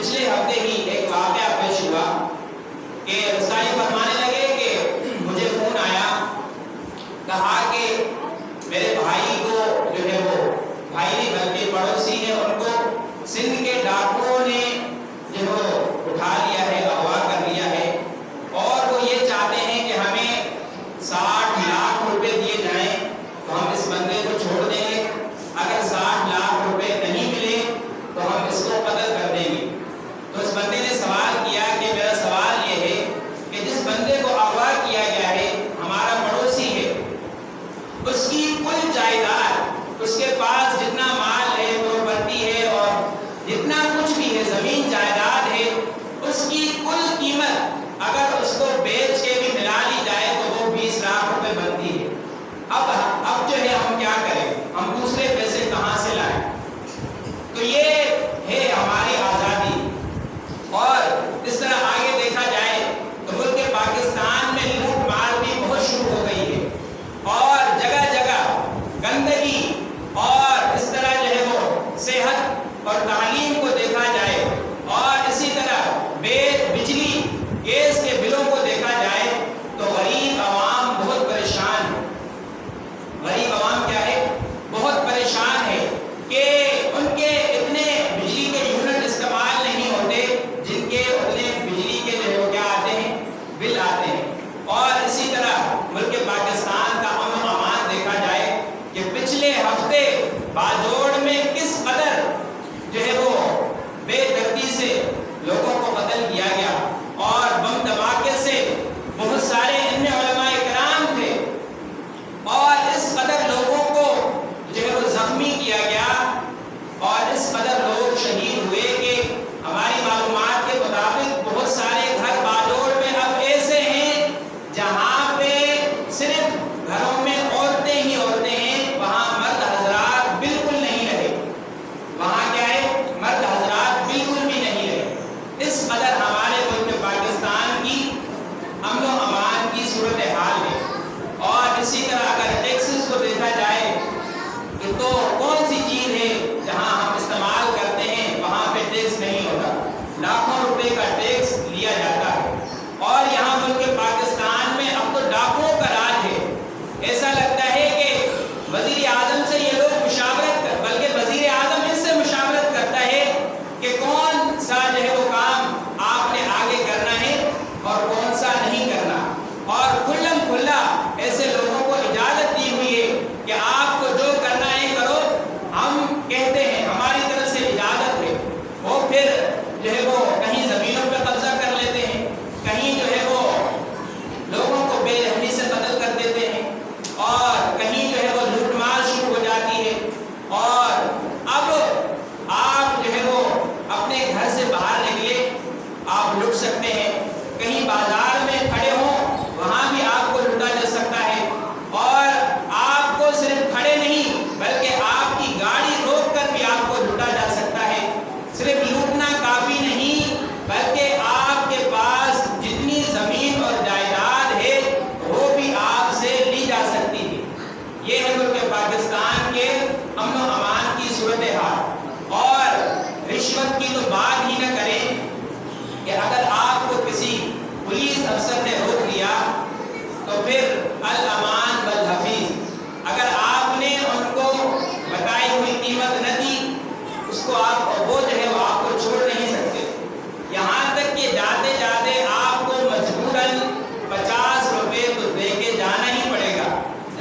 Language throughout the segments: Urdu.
پچھلے ہفتے ہی ایک واقعہ پیش ہوا کہ رسائی فرمانے لگے کہ مجھے فون آیا، کہا کہ میرے بھائی کو جو ہے وہ بھائی نہیں بلکہ پڑوسی ہے، ان کو سندھ کے ڈاکوؤں نے جو ہے وہ اٹھا لیا ہے، اغوا کر لیا ہے، اور وہ یہ چاہتے ہیں کہ ہمیں 60 لاکھ روپے دیے جائیں تو ہم اس بندے کو چھوڑ دیں گے، اگر 60 لاکھ روپے نہیں ملے تو ہم اس کو قتل کر دیں گے۔ تو اس بندے نے سوال کیا کہ میرا سوال یہ ہے کہ جس بندے کو اغوا کیا گیا ہے، ہمارا پڑوسی ہے، اس کی کل جائیداد، اس کے پاس جتنا مال ہے، پراپرٹی ہے، اور جتنا کچھ بھی ہے، زمین جائیداد ہے، اس کی کل قیمت اگر اس کو بیچ کے بھی ملا لی جائے تو وہ 20 لاکھ روپے بنتی ہے۔ اب جو ہے ہم کیا کریں؟ ہم دوسرے پیسے کہاں سے لائیں؟ تو یہ ہے ہماری آزادی۔ اور اس طرح آگے دیکھا جائے تو ملک پاکستان میں لوٹ مار بھی بہت شروع ہو گئی ہے، اور جگہ جگہ گندگی، اور اس طرح جو ہے وہ صحت اور تعلیم کو دیکھا جائے، اور اسی طرح بجلی گیس کے بلوں کو دیکھا جائے تو غریب عوام بہت پریشان ہے۔ غریب عوام کیا ہے؟ بہت پریشان ہے کہ ان کے اتنے بجلی کے یونٹ استعمال نہیں ہوتے جن کے اتنے بجلی کے جو ہے وہ کیا آتے ہیں، بل آتے ہیں۔ اور اسی طرح ملک پاکستان کا امن و امان دیکھا جائے کہ پچھلے ہفتے باجوڑ میں کس قدر جو ہے وہ بے دردی سے لوگوں کو قتل کیا گیا، اور بم دھماکے سے بہت سارے ان میں علماء کرام تھے، اور اس قدر لوگوں کو جو ہے وہ زخمی کیا گیا، اور اس قدر لوگ شہید ہوئے کہ ہماری معلومات کے مطابق بہت سارے گھر باجوڑ میں اب ایسے ہیں جہاں پہ صرف گھروں میں عورتیں ہی عورتیں ہیں، وہاں مرد حضرات بالکل نہیں رہے، وہاں کیا ہے، مرد حضرات بالکل بھی نہیں رہے۔ اس قدر ہمارے ملک پاکستان کی امن و امان کی صورتحال ہے۔ اور اسی طرح اگر ٹیکسز کو دیکھا جائے تو کون سی چیز ہے جہاں ہم استعمال کرتے ہیں وہاں پہ ٹیکس نہیں ہوتا، لاکھوں روپے کا ٹیکس لیا جاتا ہے۔ اور یہاں ملک پاکستان میں اب تو ڈاکوؤں کا راج ہے۔ ایسا لگتا ہے کہ وزیر اعظم سے یہ لوگ بلکہ وزیر اعظم اس سے مشاورت کرتا ہے کہ کون سا جو ہے وہ کام آپ نے آگے کرنا ہے اور کون سا نہیں کرنا، اور کھلم کھلا ایسے لوگوں کو اجازت دی ہوئی ہے کہ آپ کو جو کرنا ہے کرو، ہم کہتے ہیں ہماری طرف سے اجازت ہے۔ وہ پھر جو ہے وہ کہیں زمینوں پہ قبضہ کر لیتے ہیں، کہیں جو ہے وہ لوگوں کو بے رحمی سے قتل کر دیتے ہیں، اور کہیں جو ہے وہ لوٹ مار شروع ہو جاتی ہے۔ اور اب آپ جو ہے وہ اپنے گھر سے باہر نکلے آپ لٹ سکتے ہیں، کہیں بازار میں کھڑے ہوں وہاں بھی آپ کو لوٹا جا سکتا ہے، اور آپ کو صرف کھڑے نہیں بلکہ آپ کی گاڑی روک کر بھی آپ کو لوٹا جا سکتا ہے۔ صرف لوٹنا کافی نہیں بلکہ آپ کے پاس جتنی زمین اور جائیداد ہے وہ بھی آپ سے لی جا سکتی ہے۔ یہ ہے ملک پاکستان کے امن و امان کی صورتحال۔ اور رشوت کی تو بات ہی نہ کریں کہ اگر آپ کو کسی پولیس افسر نے روک دیا تو پھر الامان بالحفیظ، اگر آپ نے ان کو بتائی ہوئی قیمت نہ دی اس کو وہ جو ہے وہ آپ کو چھوڑ نہیں سکتے، یہاں تک کہ جاتے جاتے آپ کو مجبوراً 50 روپے تو دے کے جانا ہی پڑے گا،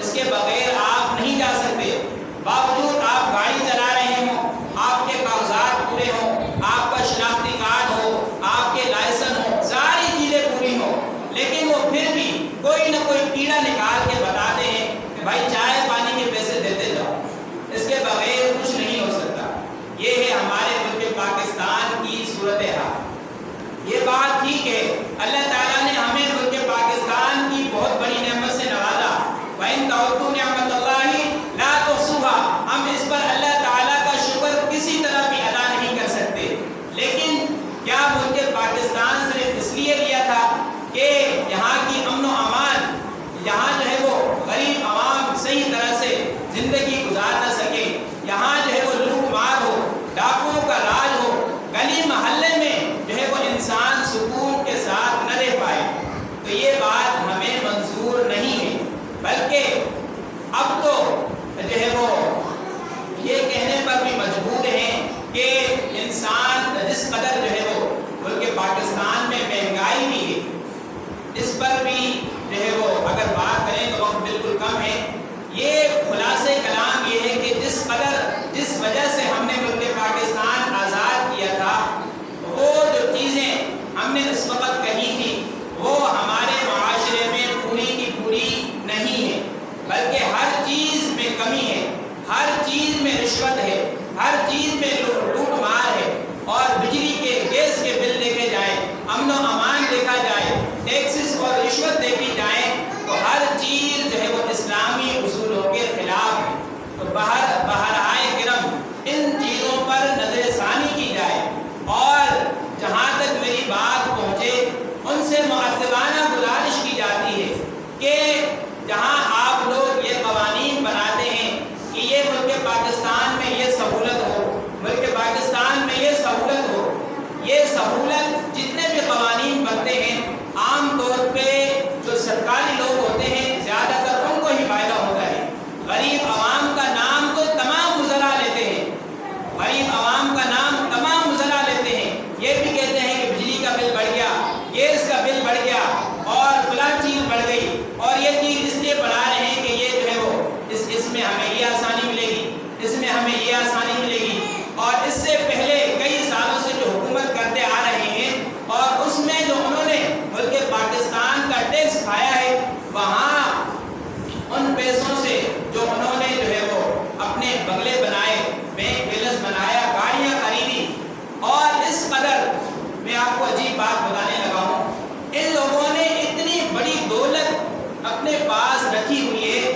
اس کے بغیر آپ نہیں جا سکتے۔ باوجود آپ گاڑی چلا رہے ہوں، آپ کے کاغذات پورے ہوں، آپ کا شناختی کارڈ ہو، آپ کے لائسنس ہو، ساری چیزیں پوری ہوں، لیکن وہ پھر بھی کوئی نہ کوئی کیڑا نکال کے بتاتے ہیں کہ بھائی چائے پانی کے پیسے دیتے جاؤ، اس کے بغیر کچھ نہیں ہو سکتا۔ یہ ہے ہمارے ملک پاکستان کی صورتحال۔ یہ بات ٹھیک ہے، اللہ تعالیٰ نے ہمیں ملک پاکستان کی بہت بڑی نعمت سے نوازا، وَإِن تَعُدُّوا نِعْمَتَ اللَّهِ لَا تُحْصُوهَا، ہم اس پر اللہ تعالیٰ کا شکر کسی طرح بھی ادا نہیں کر سکتے۔ لیکن کیا ملک پاکستان صرف اس لیے لیا تھا کہ یہاں کی امن و امان، یہاں جو ہے وہ غریب عوام صحیح طرح سے زندگی گزار نہ سکے، یہاں جو ہے وہ لوٹ مار ہو، ڈاکوؤں کا راج ہو، گلی محلے میں رشوت دیکھی جائے تو ہر چیز جو ہے وہ اسلامی اصولوں کے خلاف ہے۔ تو بہرائے کرم ان چیزوں پر نظر ثانی کی جائے، اور جہاں تک میری بات پہنچے ان سے مؤدبانہ گزارش کی جاتی ہے کہ جہاں آپ لوگ یہ قوانین بناتے ہیں کہ یہ ملک پاکستان میں یہ سہولت ہو، ملک پاکستان میں یہ سہولت ہو، یہ سہولت جتنے بھی قوانین بنتے ہیں عام طور پہ جو سرکاری لوگ ہوتے ہیں زیادہ تر ان کو ہی فائدہ ہوتا ہے۔ غریب عوام کا نام تو تمام وزراء لیتے ہیں، غریب عوام کا نام تمام وزراء لیتے ہیں، یہ بھی کہتے ہیں کہ بجلی کا بل بڑھ گیا، گیس کا بل بڑھ گیا، اور فلاں چیز بڑھ گئی، اور یہ چیز اس لیے بڑھا رہے ہیں کہ یہ جو ہے وہ اس میں ہمیں یہ آسانی ملے گی، اس میں ہمیں یہ آسانی ملے گی۔ اور اس سے پہلے کئی سالوں سے جو حکومت کرتے آ رہے ہیں، اور اس میں جو انہوں نے ملک پاکستان کا ٹیکس کھایا ہے، وہاں ان پیسوں سے جو انہوں نے جو ہے وہ اپنے بنگلے بنائے، بینک بیلنس بنایا، گاڑیاں خریدی، اور اس قدر میں آپ کو عجیب بات بتانے لگا ہوں، ان لوگوں نے اتنی بڑی دولت اپنے پاس رکھی ہوئی ہے،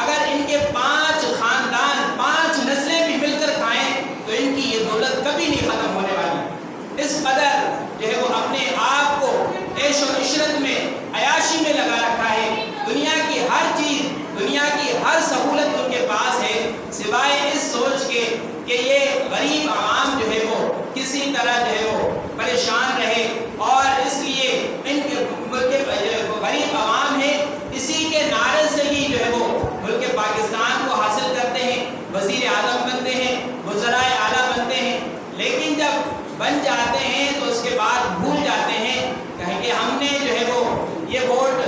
اگر ان کے 5 خاندان 5 نسلیں بھی مل کر کھائیں تو ان کی یہ دولت کبھی نہیں ختم ہونے والی۔ اس قدر جو ہے وہ اپنے آپ کو عیش و عشرت میں، عیاشی میں لگا رکھا ہے، دنیا کی ہر چیز، دنیا کی ہر سہولت ان کے پاس ہے، سوائے اس سوچ کے کہ یہ غریب عوام جو ہے وہ کسی طرح جو ہے وہ پریشان رہے، اور اس لیے ان کے غریب عوام ہے، اسی کے نعرے سے ہی جو ہے وہ ملک پاکستان کو حاصل کرتے ہیں، وزیر اعظم بنتے ہیں، وزرائے اعلیٰ بنتے ہیں، لیکن جب بن جاتے ہیں تو اس کے بعد بھول جاتے ہیں کہ ہم نے جو ہے وہ یہ ووٹ